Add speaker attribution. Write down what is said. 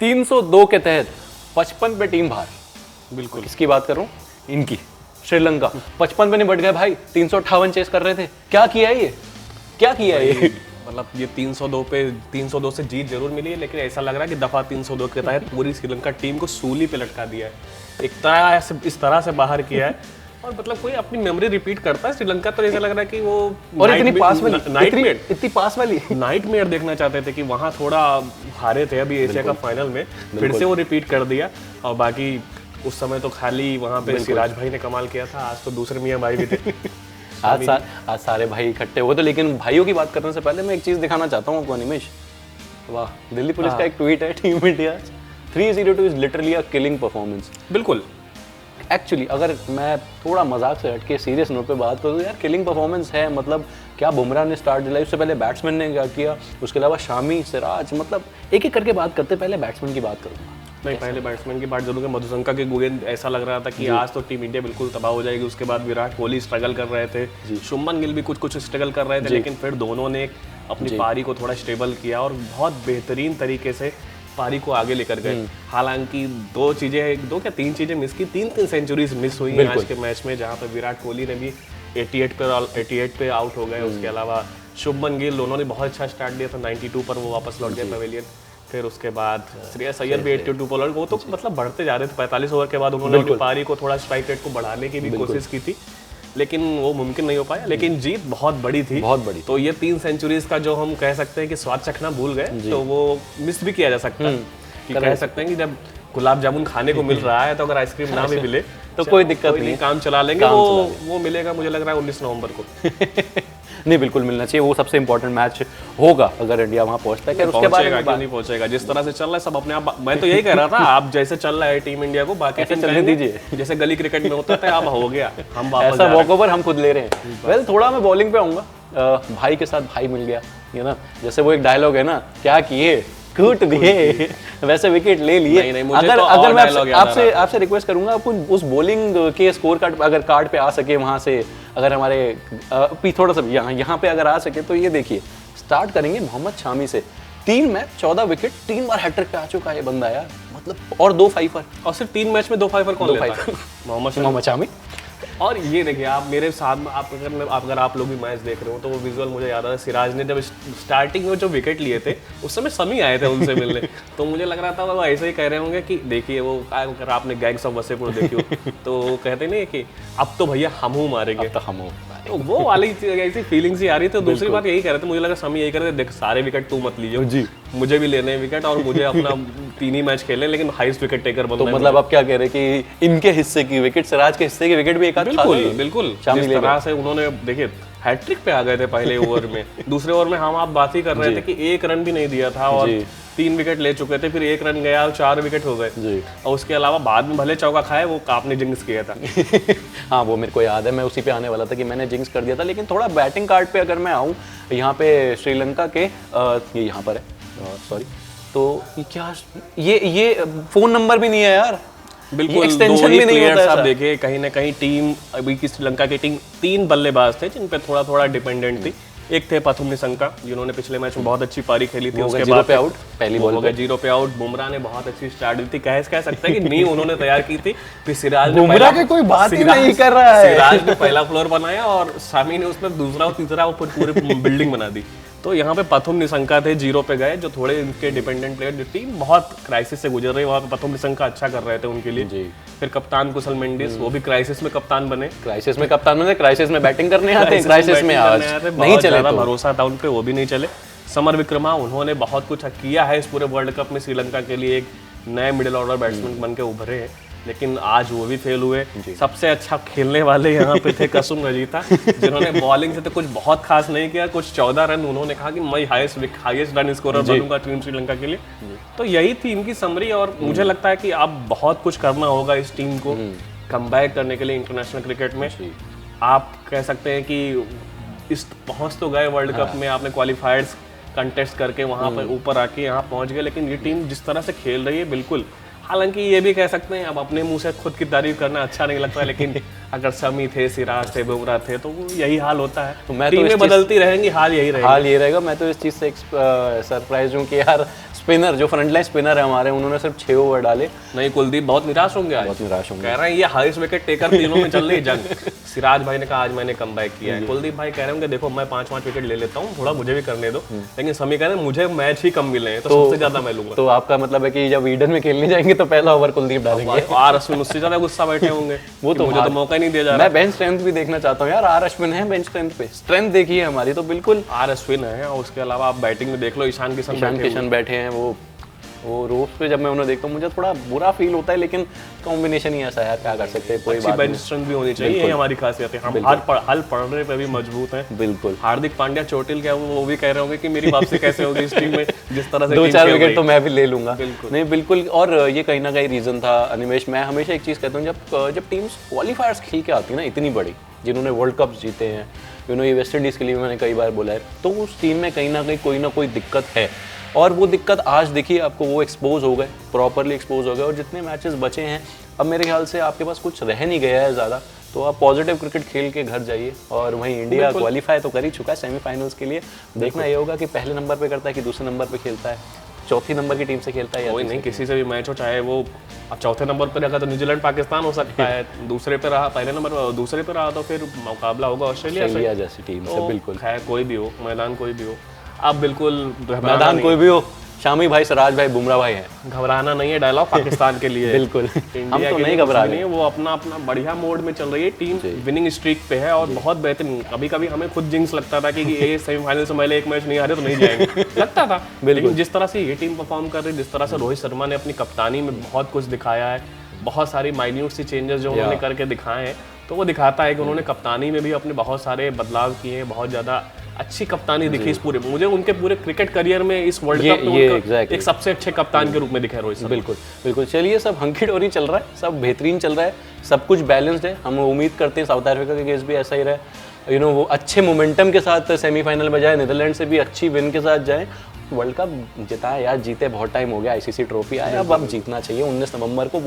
Speaker 1: 302 के तहत 55 पे टीम बाहर।
Speaker 2: बिल्कुल।
Speaker 1: किसकी बात करूं? इनकी, श्रीलंका 55 पे निपट गए भाई, 358 चेस कर रहे थे। क्या किया है ये, क्या किया है ये?
Speaker 2: मतलब ये 302 से जीत जरूर मिली है, लेकिन ऐसा लग रहा है कि दफा 302 के तहत पूरी श्रीलंका टीम को सूली पे लटका दिया है, इस तरह से बाहर किया है। और मतलब कोई अपनी मेमोरी रिपीट करता है श्रीलंका, तो ऐसा लग रहा है कि वो
Speaker 1: और इतनी पास वाली,
Speaker 2: इतनी पास वाली नाइटमेयर देखना चाहते थे कि वहाँ थोड़ा हारे थे अभी एशिया का फाइनल में, फिर से वो रिपीट कर दिया। और बाकी उस समय तो खाली वहाँ पे सिराज भाई ने कमाल किया था, आज तो दूसरे मियाँ भाई भी थे।
Speaker 1: आज सारे भाई इकट्ठे हुए। तो लेकिन भाइयों की बात करने से पहले मैं एक चीज दिखाना चाहता हूँ आपको अनिमेश। वाह, दिल्ली पुलिस का एक ट्वीट है, team India 302 is literally a killing performance.
Speaker 2: बिल्कुल।
Speaker 1: एक्चुअली अगर मैं थोड़ा मजाक से हट के सीरियस नोट पे बात करूँ तो यार किलिंग परफॉर्मेंस है। मतलब क्या बुमराह ने स्टार्ट दिलाई, उससे पहले बैट्समैन ने क्या किया, उसके अलावा शामी, सिराज, मतलब एक एक करके बात करते, पहले बैट्समैन की बात करूँगा।
Speaker 2: नहीं, पहले बैट्समैन की बात जरूर है। मधुशंका के गेंद ऐसा लग रहा था कि आज तो टीम इंडिया बिल्कुल तबाह हो जाएगी। उसके बाद विराट कोहली स्ट्रगल कर रहे थे, शुभमन गिल भी कुछ स्ट्रगल कर रहे थे, लेकिन फिर दोनों ने अपनी पारी को थोड़ा स्टेबल किया और बहुत बेहतरीन तरीके से पारी को आगे लेकर गए। हालांकि दो क्या तीन चीजें मिस की, तीन सेंचुरीज मिस हुई हैं आज के मैच में, जहां पे विराट कोहली ने भी 88 पे आउट हो गए। उसके अलावा शुभमन गिल, उन्होंने बहुत अच्छा स्टार्ट दिया था, 92 पर वो वापस लौट गए पवेलियन। फिर उसके बाद श्रेयस अय्यर भी 82 पर लौट, वो तो मतलब बढ़ते जा रहे थे। 45 ओवर के बाद उन्होंने अपनी पारी को थोड़ा स्ट्राइक रेट को बढ़ाने की भी कोशिश की थी, लेकिन वो मुमकिन नहीं हो पाया। लेकिन जीत बहुत बड़ी थी, बहुत बड़ी। तो ये 3 सेंचुरीज का जो हम कह सकते हैं कि स्वाद चखना भूल गए, तो वो मिस भी किया जा सकता है। कि कह सकते हैं कि जब गुलाब जामुन खाने को मिल रहा है तो अगर आइसक्रीम ना भी मिले तो कोई दिक्कत नहीं, काम चला लेंगे। वो मिलेगा मुझे लग रहा है 19 नवंबर को।
Speaker 1: नहीं, बिल्कुल मिलना चाहिए, वो सबसे इंपॉर्टेंट मैच होगा अगर इंडिया वहां पहुंचता है। उसके बाद
Speaker 2: क्यों नहीं पहुंचेगा, जिस तरह से चल रहा है सब अपने आप। मैं तो यही कह रहा था, आप जैसे चल रहा है टीम इंडिया को बाकी
Speaker 1: चलने दीजिए,
Speaker 2: जैसे गली क्रिकेट में होता था, अब हो गया, हम वापस
Speaker 1: ऐसा वॉकओवर हम खुद ले रहे हैं। वेल, थोड़ा मैं बॉलिंग पे आऊंगा। भाई के साथ भाई मिल गया, ये ना, जैसे वो एक डायलॉग है ना, क्या किए कूट दिए, वैसे विकेट ले लिए। अगर मैं आपसे रिक्वेस्ट करूंगा, आप उस बॉलिंग के स्कोर कार्ड अगर कार्ड पे आ सके वहां से, अगर हमारे थोड़ा सा यहाँ पे अगर आ सके तो ये देखिए, स्टार्ट करेंगे मोहम्मद शामी से। 3 मैच 14 विकेट, 3 बार हैट्रिक पे आ चुका है बंदा यार, मतलब, और 2 फाइफर।
Speaker 2: और सिर्फ 3 मैच में 2 फाइफर कौन लेता है?
Speaker 1: मोहम्मद शामी।
Speaker 2: और ये देखिए, आप मेरे साथ अगर आप लोग भी मैच देख रहे हो तो वो विजुअल मुझे याद आ रहा है। सिराज ने जब स्टार्टिंग में जो विकेट लिए थे उस समय समी आए थे उनसे मिलने, तो मुझे लग रहा था वो ऐसे ही कह रहे होंगे कि देखिए, वो अगर आपने गैंग्स ऑफ वसेपुर देखी हो तो कहते नहीं कि अब तो भैया हम मारेंगे, तो वो वाली ऐसी फीलिंग्स ही आ रही थी। दूसरी बात यही कह रहे थे, मुझे लगा समी यही कह रहे थे, देख सारे विकेट तू मत लीजिए जी, मुझे भी लेने विकेट और मुझे अपना 3 ही मैच खेलने, लेकिन हाईएस्ट विकेट टेकर बनना।
Speaker 1: तो मतलब आप क्या कह रहे हैं कि इनके हिस्से की विकेट, सिराज के हिस्से की विकेट भी एक आध
Speaker 2: बिल्कुल जिस तरह से उन्होंने, देखिए हैट्रिक पे आ गए थे पहले ओवर में। दूसरे ओवर में हम आप बात ही कर रहे थे कि 1 रन भी नहीं दिया था और 3 विकेट ले चुके थे, फिर 1 रन गया और 4 विकेट हो गए। और उसके अलावा बाद में भले चौका खाए, वो आपने जिंक्स किया था।
Speaker 1: हाँ, वो मेरे को याद है, मैं उसी पे आने वाला था कि मैंने जिंक्स कर दिया था। लेकिन थोड़ा बैटिंग कार्ड पे अगर मैं आऊँ, यहाँ पे श्रीलंका के ये यहाँ पर है, सॉरी, तो ये फोन नंबर भी नहीं है यार,
Speaker 2: बिल्कुल एक्सटेंशन भी नहीं होता है। आप देखिए, कहीं ना कहीं टीम अभी की श्रीलंका की टीम 3 बल्लेबाज थे जिन पे थोड़ा डिपेंडेंट थी। एक थे पथुम निशंका, जिन्होंने पिछले मैच में बहुत अच्छी पारी खेली थी, उसके बाद 0 पे आउट। बुमराह ने बहुत अच्छी स्टार्ट दी थी, कह सकते हैं कि नींव उन्होंने तैयार की थी। फिर सिराज ने
Speaker 1: कोई बात ही नहीं कर रहा है,
Speaker 2: सिराज ने पहला फ्लोर बनाया और शामी ने उसमें दूसरा और तीसरा ऊपर पूरी बिल्डिंग बना दी। तो यहाँ पे पथुम निशंका थे, 0 पे गए, जो थोड़े इनके डिपेंडेंट प्लेयर, जो टीम बहुत क्राइसिस से गुजर रही है, वहाँ पे पथुम निशंका अच्छा कर रहे थे उनके लिए जी। फिर कप्तान कुशल मेंडिस, वो भी क्राइसिस में कप्तान बने, क्राइसिस में बैटिंग करने आते हैं, क्राइसिस में नहीं चले, भरोसा था उन पे, वो भी नहीं चले। समर विक्रमा, उन्होंने बहुत कुछ किया है इस पूरे वर्ल्ड कप में श्रीलंका के लिए, एक नए मिडिल ऑर्डर बैट्समैन बन के उभरे हैं, लेकिन आज वो भी फेल हुए। सबसे अच्छा खेलने वाले यहाँ पे थे कसुम रजीता, जिन्होंने बॉलिंग से तो कुछ बहुत खास नहीं किया, कुछ 14 रन, उन्होंने कहा कि मैं हाईएस्ट रन स्कोरर बनूंगा टीम श्रीलंका के लिए। तो यही थी इनकी समरी, और मुझे लगता है कि अब बहुत कुछ करना होगा इस टीम को कमबैक करने के लिए इंटरनेशनल क्रिकेट में। आप कह सकते हैं कि इस पहुंच तो गए वर्ल्ड कप में, आपने क्वालिफायर्स कंटेस्ट करके वहां पर ऊपर आके यहाँ पहुंच गए, लेकिन ये टीम जिस तरह से खेल रही है, बिल्कुल, हालांकि ये भी कह सकते हैं, अब अपने मुंह से खुद की तारीफ करना अच्छा नहीं लगता, लेकिन अगर शमी थे, सिराज थे, बुमराह थे, तो यही हाल होता है। तो मैं टीमें बदलती रहेंगी, हाल यही रहेगा।
Speaker 1: मैं तो इस चीज़ से सरप्राइज हूँ कि यार स्पिनर जो फ्रंटलाइन स्पिनर है हमारे, उन्होंने सिर्फ 6 ओवर डाले।
Speaker 2: नहीं, कुलदीप बहुत निराश होंगे आज,
Speaker 1: बहुत निराश होंगे।
Speaker 2: कह रहे हैं ये हाईएस्ट विकेट टेकर तीनों में चल रही जंग। सिराज भाई ने कहा आज मैंने कमबैक किया है, कुलदीप भाई कह रहे होंगे देखो मैं 5-5 विकेट ले लेता हूँ, थोड़ा मुझे भी करने दो, लेकिन समी कह रहे हैं मुझे मैच ही कम मिले हैं तो सबसे ज्यादा मैं लूंगा।
Speaker 1: तो आपका मतलब है कि जब ईडन में खेलने जाएंगे तो पहला ओवर कुलदीप डालेंगे।
Speaker 2: आर अश्विन उससे ज्यादा गुस्सा बैठे होंगे,
Speaker 1: वो तो
Speaker 2: मुझे तो मौका ही नहीं दिया जा रहा।
Speaker 1: मैं बेंच स्ट्रेंथ भी देखना चाहता हूँ यार, आर अश्विन है बेंच स्ट्रेंथ पे, स्ट्रेंथ देखिए हमारी तो बिल्कुल।
Speaker 2: आर अश्विन है और उसके अलावा आप बैटिंग में देख लो, ईशान किशन
Speaker 1: बैठे हैं। वो रोज पे जब मैं उन्हें देखता हूँ मुझे थोड़ा बुरा फील होता है, लेकिन कॉम्बिनेशन ही ऐसा है, क्या कर सकते हैं, कोई बात
Speaker 2: बेंच स्ट्रेंथ भी होनी चाहिए, ये हमारी खासियत है। हम हल पढ़ने पे भी मजबूत हैं।
Speaker 1: बिल्कुल।
Speaker 2: हार्दिक पांड्या चोटिल क्या वो भी कह रहे होंगे कि मेरी वापसी कैसे होगी इस टीम में, जिस तरह से
Speaker 1: 2-4 विकेट तो मैं भी ले लूंगा।
Speaker 2: बिल्कुल।
Speaker 1: नहीं बिल्कुल, और ये कहीं ना कहीं रीजन था अनिमेश। मैं हमेशा एक चीज कहता हूँ, जब टीम्स क्वालिफायर्स खेल के आती है ना इतनी बड़ी, जिन्होंने वर्ल्ड कप जीते हैं, ये वेस्ट इंडीज के लिए मैंने कई बार बोला है, तो उस टीम में कहीं ना कोई दिक्कत है। और वो दिक्कत आज देखिए आपको, वो एक्सपोज हो गए, प्रॉपरली एक्सपोज हो गए। और जितने मैचेस बचे हैं अब मेरे ख्याल से आपके पास कुछ रह नहीं गया है ज़्यादा, तो आप पॉजिटिव क्रिकेट खेल के घर जाइए। और वहीं इंडिया क्वालिफाई तो कर ही चुका है सेमीफाइनल्स के लिए। देखना ये होगा कि पहले नंबर पे करता है कि दूसरे नंबर पे खेलता है, चौथी नंबर की टीम से खेलता है।
Speaker 2: कोई नहीं, किसी से भी मैच हो, चाहे वो अब चौथे नंबर पे रहा तो न्यूजीलैंड पाकिस्तान हो सकता है, दूसरे पे रहा पहले नंबर, दूसरे पे रहा तो फिर मुकाबला होगा ऑस्ट्रेलिया
Speaker 1: जैसी टीम से। बिल्कुल
Speaker 2: है, कोई भी हो मैदान, कोई भी हो, आप बिल्कुल
Speaker 1: मैदान कोई भी हो, शामी भाई, सिराज भाई, बुमराह भाई हैं,
Speaker 2: घबराना नहीं है। डायलॉग पाकिस्तान के लिए
Speaker 1: बिल्कुल, हम तो नहीं घबरा रहे हैं।
Speaker 2: वो अपना बढ़िया मोड में चल रही है, टीम विनिंग स्ट्रीक पे है और बहुत बेहतरीन। कभी कभी हमें खुद जिंक्स लगता था कि ये सेमीफाइनल से पहले एक मैच नहीं हारे तो नहीं जाएंगे, लगता था। लेकिन जिस तरह से ये टीम परफॉर्म कर रही है, जिस तरह से रोहित शर्मा ने अपनी कप्तानी में बहुत कुछ दिखाया है, बहुत सारी माइन्यूट सी चेंजेस जो उन्होंने करके दिखाए हैं, तो वो दिखाता है कि उन्होंने कप्तानी में भी अपने बहुत सारे बदलाव किए हैं। बहुत ज़्यादा अच्छी कप्तानी दिखी इस पूरे, मुझे उनके पूरे क्रिकेट करियर में इस वर्ल्ड कप में एक सबसे अच्छे कप्तान के रूप में दिखा है रोहित शर्मा।
Speaker 1: बिल्कुल। चलिए, सब हंकी डोरी चल रहा है, सब बेहतरीन चल रहा है, सब कुछ बैलेंस्ड है। हम उम्मीद करते हैं साउथ अफ्रीका के केस भी ऐसा ही रहे, वो अच्छे मोमेंटम के साथ सेमीफाइनल में जाए, नीदरलैंड से भी अच्छी विन के साथ जाए, वर्ल्ड कप जिताए यार, जीते बहुत टाइम हो गया, आईसीसी ट्रॉफी आया, अब जीतना चाहिए 19 नवंबर को,